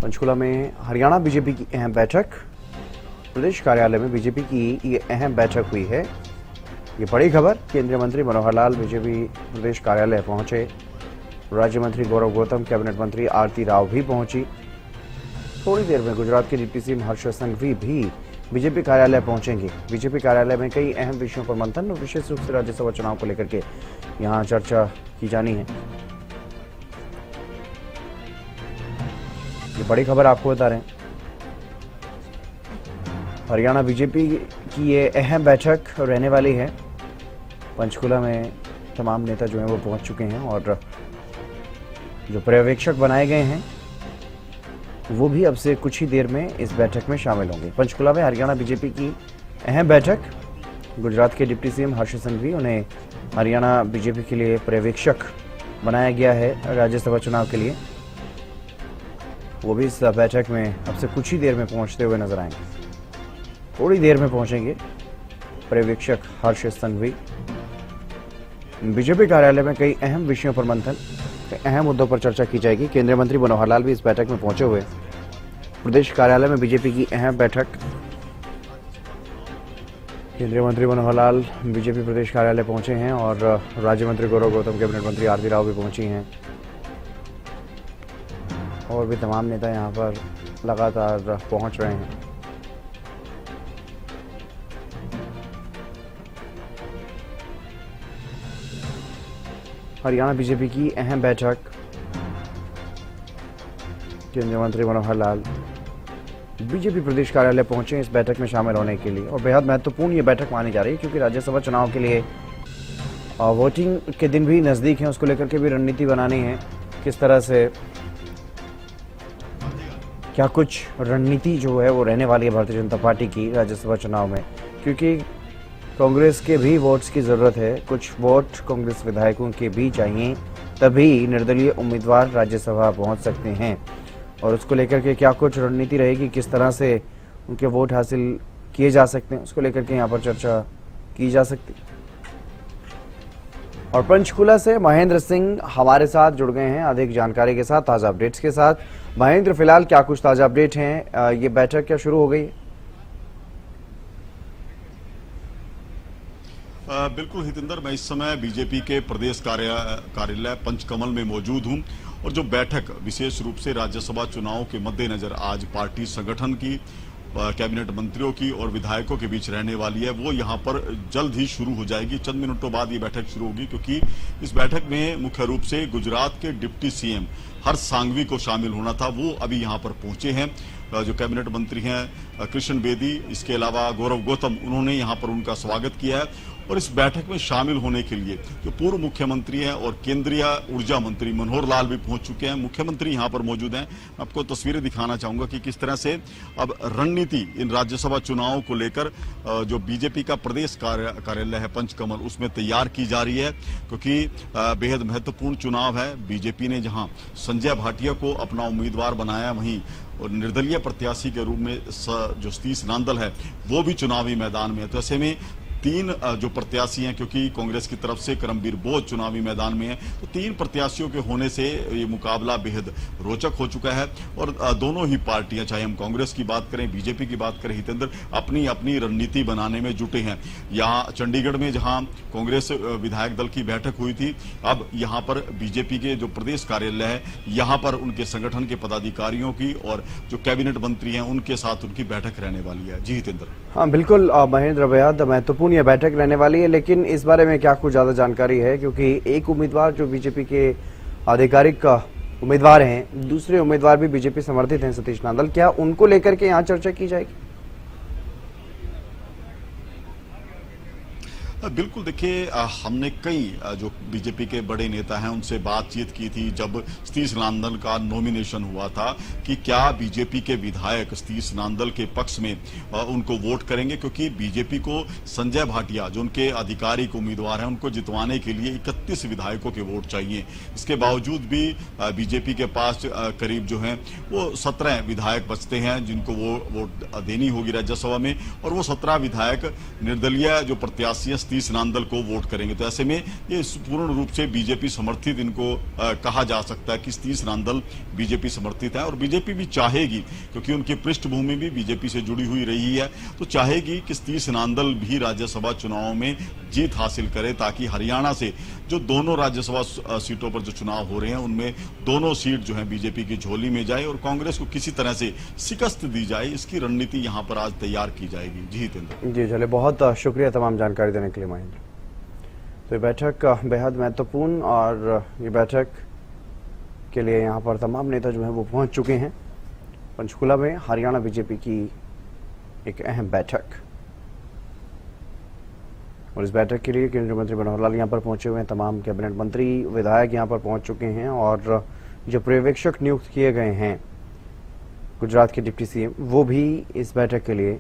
पंचकुला में हरियाणा बीजेपी की अहम बैठक। प्रदेश कार्यालय में बीजेपी की ये अहम बैठक हुई है। ये बड़ी खबर। केंद्रीय मंत्री मनोहर लाल बीजेपी प्रदेश कार्यालय पहुंचे। राज्य मंत्री गौरव गौतम, कैबिनेट मंत्री आरती राव भी पहुंची। थोड़ी देर में गुजरात के डिप्टी सीएम हर्ष संघवी भी बीजेपी कार्यालय पहुंचेंगे। बीजेपी कार्यालय में कई अहम विषयों पर मंथन और विशेष रूप से राज्यसभा चुनाव को लेकर के यहां चर्चा की जानी है। ये बड़ी खबर आपको बता रहे हैं। हरियाणा बीजेपी की ये अहम बैठक रहने वाली है। पंचकुला में तमाम नेता जो हैं वो पहुंच चुके हैं और जो पर्यवेक्षक बनाए गए हैं वो भी अब से कुछ ही देर में इस बैठक में शामिल होंगे। पंचकुला में हरियाणा बीजेपी की अहम बैठक। गुजरात के डिप्टी सीएम हर्ष संघवी, उन्हें हरियाणा बीजेपी के लिए पर्यवेक्षक बनाया गया है राज्यसभा चुनाव के लिए। वो भी इस बैठक में अब से कुछ ही देर में पहुंचते हुए नजर आएंगे। थोड़ी देर में पहुंचेंगे पर्यवेक्षक हर्ष संघवी। बीजेपी कार्यालय में कई अहम विषयों पर मंथन, कई अहम मुद्दों पर चर्चा की जाएगी। केंद्रीय मंत्री मनोहर लाल भी इस बैठक में पहुंचे हुए। प्रदेश कार्यालय में बीजेपी की अहम बैठक। केंद्रीय मंत्री मनोहर लाल बीजेपी प्रदेश कार्यालय पहुंचे हैं और राज्य मंत्री गौरव गौतम, कैबिनेट मंत्री आरती राव भी पहुंची हैं और भी तमाम नेता यहां पर लगातार पहुंच रहे हैं। हरियाणा बीजेपी की अहम बैठक। केंद्रीय मंत्री मनोहर लाल बीजेपी प्रदेश कार्यालय पहुंचे इस बैठक में शामिल होने के लिए और बेहद महत्वपूर्ण ये बैठक मानी जा रही है क्योंकि राज्यसभा चुनाव के लिए वोटिंग के दिन भी नजदीक है। उसको लेकर के भी रणनीति बनानी है। किस तरह से क्या कुछ रणनीति जो है वो रहने वाली है भारतीय जनता पार्टी की राज्यसभा चुनाव में, क्योंकि कांग्रेस के भी वोट्स की जरूरत है। कुछ वोट कांग्रेस विधायकों के भी चाहिए, तभी निर्दलीय उम्मीदवार राज्यसभा पहुंच सकते हैं। और उसको लेकर के क्या कुछ रणनीति रहेगी, किस तरह से उनके वोट हासिल किए जा सकते हैं, उसको लेकर के यहाँ पर चर्चा की जा सकती है। और पंचकुला से महेंद्र सिंह हमारे साथ जुड़ गए हैं अधिक जानकारी के साथ, ताजा अपडेट्स के साथ। महेंद्र, फिलहाल क्या कुछ ताजा अपडेट हैं? ये बैठक क्या शुरू हो गई? बिल्कुल हितेंद्र, मैं इस समय बीजेपी के प्रदेश कार्यालय पंचकमल में मौजूद हूं और जो बैठक विशेष रूप से राज्यसभा चुनाव के मद्देनजर आज पार्टी संगठन की, कैबिनेट मंत्रियों की और विधायकों के बीच रहने वाली है, वो यहां पर जल्द ही शुरू हो जाएगी। चंद मिनटों बाद ये बैठक शुरू होगी क्योंकि इस बैठक में मुख्य रूप से गुजरात के डिप्टी सीएम हर्ष संघवी को शामिल होना था। वो अभी यहां पर पहुंचे हैं। जो कैबिनेट मंत्री हैं कृष्ण बेदी, इसके अलावा गौरव गौतम, उन्होंने यहां पर उनका स्वागत किया है। और इस बैठक में शामिल होने के लिए जो पूर्व मुख्यमंत्री हैं और केंद्रीय ऊर्जा मंत्री मनोहर लाल भी पहुंच चुके हैं। मुख्यमंत्री यहां पर मौजूद हैं। आपको तस्वीरें दिखाना चाहूंगा कि किस तरह से अब रणनीति इन राज्यसभा चुनावों को लेकर जो बीजेपी का प्रदेश कार्यालय है पंचकमल, उसमें तैयार की जा रही है क्योंकि बेहद महत्वपूर्ण चुनाव है। बीजेपी ने जहां संजय भाटिया को अपना उम्मीदवार बनाया, वहीं और निर्दलीय प्रत्याशी के रूप में जो सतीश नांदल है वो भी चुनावी मैदान में है। तो ऐसे में तीन जो प्रत्याशी हैं, क्योंकि कांग्रेस की तरफ से करमबीर बोध चुनावी मैदान में है, तो तीन प्रत्याशियों के होने से ये मुकाबला बेहद रोचक हो चुका है। और दोनों ही पार्टियां, चाहे हम कांग्रेस की बात करें, बीजेपी की बात करें, हितेंद्र, अपनी अपनी रणनीति बनाने में जुटे हैं। यहाँ चंडीगढ़ में जहां कांग्रेस विधायक दल की बैठक हुई थी, अब यहाँ पर बीजेपी के जो प्रदेश कार्यालय है, यहाँ पर उनके संगठन के पदाधिकारियों की और जो कैबिनेट मंत्री हैं उनके साथ उनकी बैठक रहने वाली है। जी हितेंद्र। हाँ बिल्कुल महेंद्र, बेहद महत्वपूर्ण यह बैठक रहने वाली है, लेकिन इस बारे में क्या कुछ ज्यादा जानकारी है? क्योंकि एक उम्मीदवार जो बीजेपी के आधिकारिक उम्मीदवार हैं, दूसरे उम्मीदवार भी बीजेपी समर्थित हैं, सतीश नांदल, क्या उनको लेकर के यहाँ चर्चा की जाएगी? बिल्कुल, देखिए हमने कई जो बीजेपी के बड़े नेता हैं उनसे बातचीत की थी जब सतीश नांदल का नॉमिनेशन हुआ था कि क्या बीजेपी के विधायक सतीश नांदल के पक्ष में उनको वोट करेंगे, क्योंकि बीजेपी को संजय भाटिया जो उनके आधिकारिक उम्मीदवार हैं उनको जितवाने के लिए 31 विधायकों के वोट चाहिए। इसके बावजूद भी बीजेपी के पास करीब जो है वो 17 विधायक बचते हैं जिनको वो वोट देनी होगी राज्यसभा में, और वो 17 विधायक निर्दलीय जो प्रत्याशी तीस नान दल को वोट करेंगे। तो ऐसे में ये पूर्ण रूप से बीजेपी समर्थित इनको कहा जा सकता है कि तीस नान दल बीजेपी समर्थित है। और बीजेपी भी चाहेगी, क्योंकि उनकी पृष्ठभूमि भी बीजेपी से जुड़ी हुई रही है, तो चाहेगी कि तीस नान दल भी राज्यसभा चुनाव में जीत हासिल करे, ताकि हरियाणा से जो दोनों राज्यसभा सीटों पर जो चुनाव हो रहे हैं उनमें दोनों सीट जो है बीजेपी की झोली में जाए और कांग्रेस को किसी तरह से शिकस्त दी जाए। इसकी रणनीति यहां पर आज तैयार की जाएगी। जी हितेंद्र। जी चलिए, बहुत शुक्रिया तमाम जानकारी देने के लिए महेंद्र। तो ये बैठक बेहद महत्वपूर्ण, और ये बैठक के लिए यहाँ पर तमाम नेता जो हैं वो पहुंच चुके हैं। पंचकुला में हरियाणा बीजेपी की एक अहम बैठक, और इस बैठक के लिए केंद्रीय मंत्री मनोहर लाल यहाँ पर पहुंचे हुए हैं। तमाम कैबिनेट मंत्री, विधायक यहाँ पर पहुंच चुके हैं, और जो पर्यवेक्षक नियुक्त किए गए हैं गुजरात के डिप्टी सीएम, वो भी इस बैठक के लिए